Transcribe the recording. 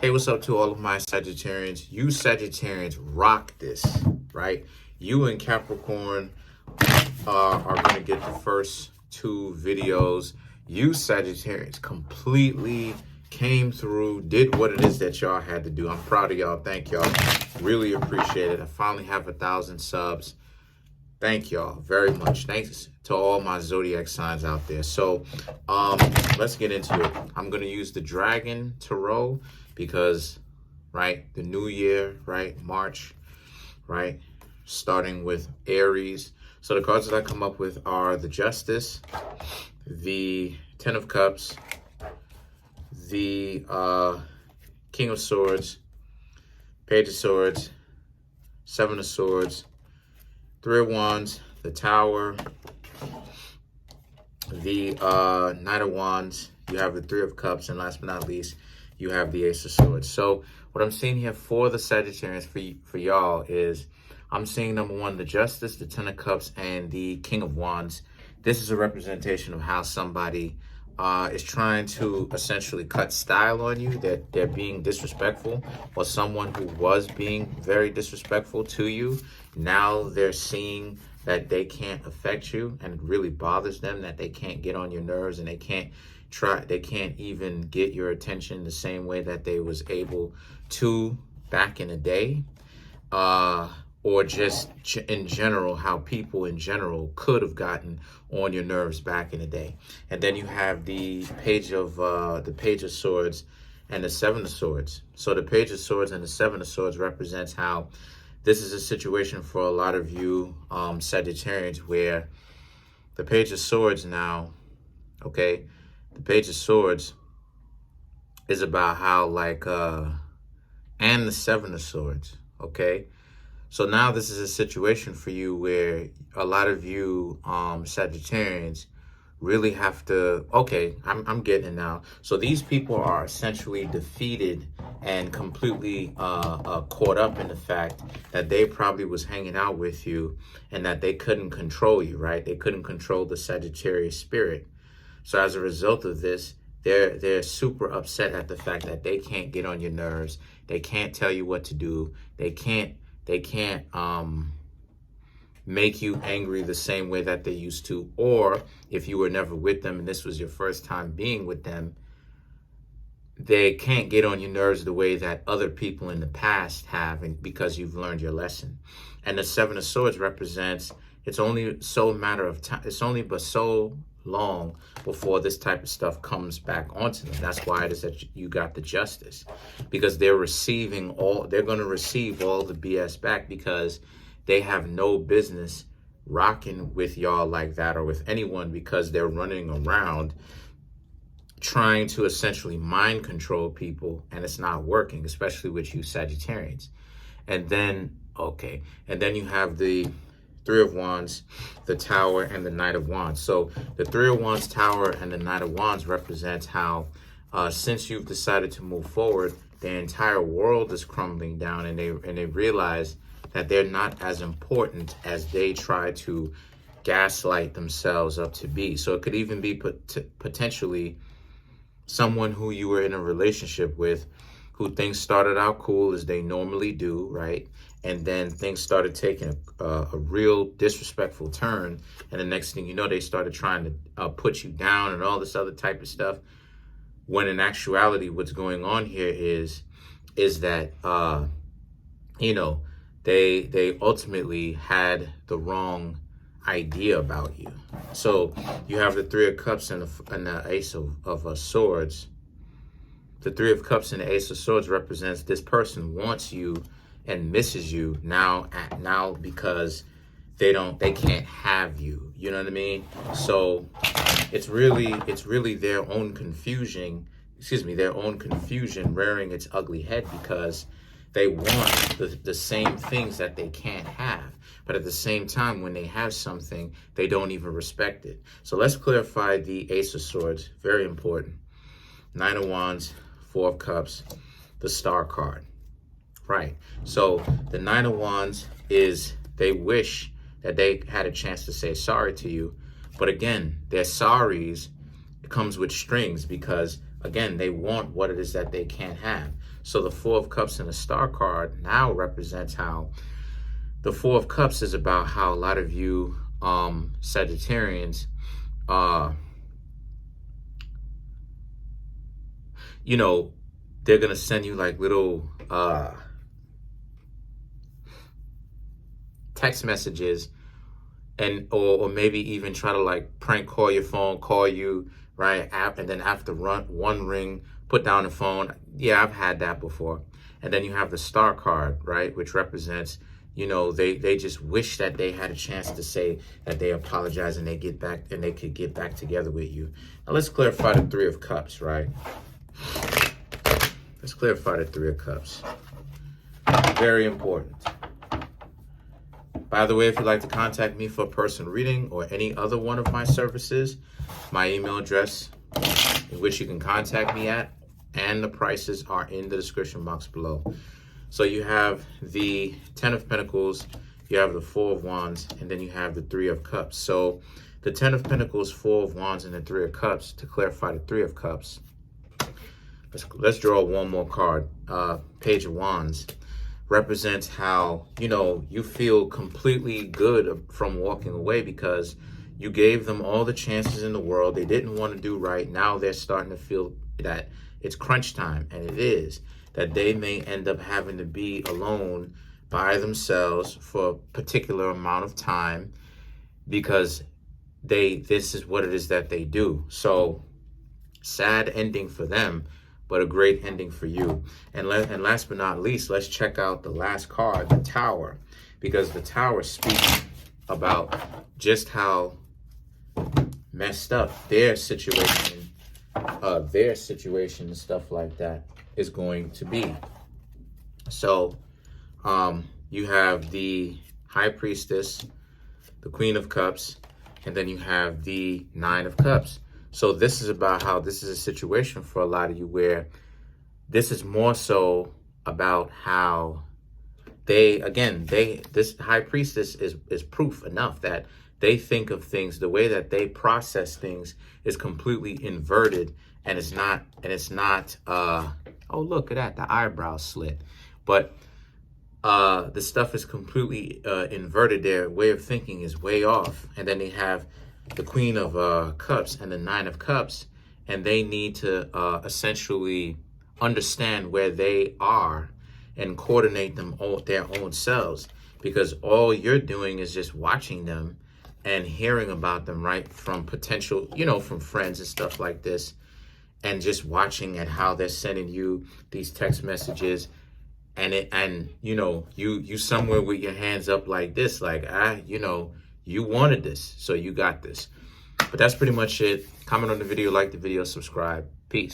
Hey, what's up to all of my Sagittarians? You Sagittarians rock this, right? You and Capricorn are going to get the first two videos. You Sagittarians completely came through, did what it is that y'all had to do. I'm proud of y'all. Thank y'all. Really appreciate it. I finally have 1,000 subs. Thank y'all very much. Thanks to all my zodiac signs out there. So let's get into it. I'm going to use the Dragon Tarot because, right, the new year, right, March, right, starting with Aries. So the cards that I come up with are the Justice, the Ten of Cups, the King of Swords, Page of Swords, Seven of Swords, Three of Wands, the Tower, the Knight of Wands, you have the Three of Cups, and last but not least, you have the Ace of Swords. So what I'm seeing here for the Sagittarians, for y'all, is I'm seeing number one, the Justice, the Ten of Cups, and the King of Wands. This is a representation of how somebody is trying to essentially cut style on you, that they're being disrespectful, or someone who was being very disrespectful to you. Now they're seeing that they can't affect you, and it really bothers them that they can't get on your nerves, and they can't even get your attention the same way that they was able to back in the day. Or just in general, how people in general could have gotten on your nerves back in the day. And then you have the Page of Swords and the Seven of Swords. So the Page of Swords and the Seven of Swords represents how this is a situation for a lot of you Sagittarians, where the Page of Swords now, okay, the Page of Swords is about how and the Seven of Swords, okay? So now this is a situation for you where a lot of you Sagittarians really have to, okay, I'm getting it now. So these people are essentially defeated and completely caught up in the fact that they probably was hanging out with you and that they couldn't control you, right? They couldn't control the Sagittarius spirit. So as a result of this, they're super upset at the fact that they can't get on your nerves. They can't tell you what to do. They can't make you angry the same way that they used to. Or if you were never with them and this was your first time being with them, they can't get on your nerves the way that other people in the past have, and because you've learned your lesson. And the Seven of Swords represents, it's only so matter of time, it's only but so long before this type of stuff comes back onto them. That's why it is that you got the Justice, because they're going to receive all the BS back, because they have no business rocking with y'all like that, or with anyone, because they're running around trying to essentially mind control people, and it's not working, especially with you Sagittarians. And then you have the Three of Wands, the Tower, and the Knight of Wands. So the Three of Wands, Tower, and the Knight of Wands represents how since you've decided to move forward, the entire world is crumbling down, and they realize that they're not as important as they try to gaslight themselves up to be. So it could even be potentially someone who you were in a relationship with, who things started out cool as they normally do, right? And then things started taking a real disrespectful turn. And the next thing you know, they started trying to put you down and all this other type of stuff. When in actuality, what's going on here is that, they ultimately had the wrong idea about you. So you have the Three of Cups and the Ace of Swords. The Three of Cups and the Ace of Swords represents this person wants you and misses you now because they can't have you. You know what I mean? So it's really their own confusion rearing its ugly head, because they want the same things that they can't have. But at the same time, when they have something, they don't even respect it. So let's clarify the Ace of Swords. Very important. Nine of Wands, Four of Cups, the Star card. Right. So the Nine of Wands is, they wish that they had a chance to say sorry to you. But again, their sorries comes with strings, because again, they want what it is that they can't have. So the Four of Cups and the Star card now represents how the Four of Cups is about how a lot of you Sagittarians, you know, they're going to send you like little text messages, and or maybe even try to like prank call your phone, call you, right? And then after one ring, put down the phone. Yeah, I've had that before. And then you have the Star card, right? Which represents, you know, they just wish that they had a chance to say that they apologize and they get back and they could get back together with you. Now let's clarify the Three of Cups, right? Let's clarify the Three of Cups. Very important. By the way, if you'd like to contact me for a personal reading or any other one of my services, my email address in which you can contact me at and the prices are in the description box below. So you have the Ten of Pentacles, you have the Four of Wands, and then you have the Three of Cups. So the Ten of Pentacles, Four of Wands, and the Three of Cups, to clarify the Three of Cups, let's draw one more card. Page of Wands represents how, you know, you feel completely good from walking away because you gave them all the chances in the world. They didn't want to do right. Now they're starting to feel that it's crunch time, and it is. That they may end up having to be alone by themselves for a particular amount of time because this is what it is that they do. So sad ending for them, but a great ending for you. And last but not least, let's check out the last card, the Tower, because the Tower speaks about just how messed up their situation and stuff like that is going to be. So you have the High Priestess, the Queen of Cups, and then you have the Nine of Cups. So this is about how this is a situation for a lot of you where this is more so about how this High Priestess is proof enough that they think of things, the way that they process things is completely inverted, and it's not oh, look at that, the eyebrow slit. But the stuff is completely inverted. Their way of thinking is way off. And then they have the Queen of Cups and the Nine of Cups, and they need to essentially understand where they are and coordinate them all their own selves, because all you're doing is just watching them and hearing about them, right, from potential, you know, from friends and stuff like this, and just watching at how they're sending you these text messages, and you know, you somewhere with your hands up like this, like, you know, you wanted this, so you got this. But that's pretty much it. Comment on the video, like the video, subscribe. Peace.